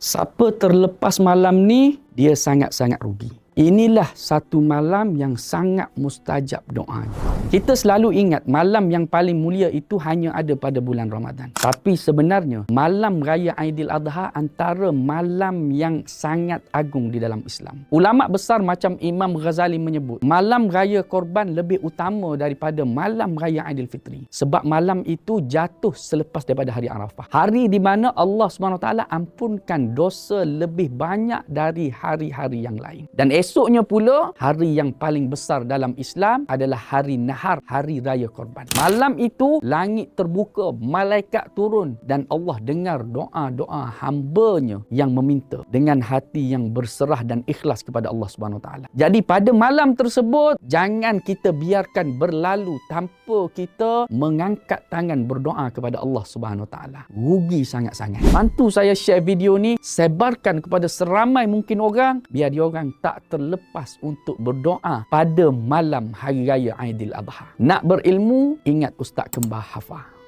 Siapa terlepas malam ni, dia sangat-sangat rugi. Inilah satu malam yang sangat mustajab doa. Kita selalu ingat malam yang paling mulia itu hanya ada pada bulan Ramadan. Tapi sebenarnya malam raya Aidiladha antara malam yang sangat agung di dalam Islam. Ulama besar macam Imam Ghazali menyebut, malam raya korban lebih utama daripada malam raya Aidilfitri. Sebab malam itu jatuh selepas daripada hari Arafah. Hari di mana Allah SWT ampunkan dosa lebih banyak dari hari-hari yang lain. Dan esoknya pula, hari yang paling besar dalam Islam adalah hari Nahar, hari raya korban. Malam itu, langit terbuka, malaikat turun dan Allah dengar doa-doa hamba-Nya yang meminta dengan hati yang berserah dan ikhlas kepada Allah SWT. Jadi pada malam tersebut, jangan kita biarkan berlalu tanpa kita mengangkat tangan berdoa kepada Allah SWT. Rugi sangat-sangat. Bantu saya share video ni, sebarkan kepada seramai mungkin orang, biar dia orang tak terlepas untuk berdoa pada malam hari raya Aidiladha. Nak berilmu, ingat Ustaz Kembar Hafaz.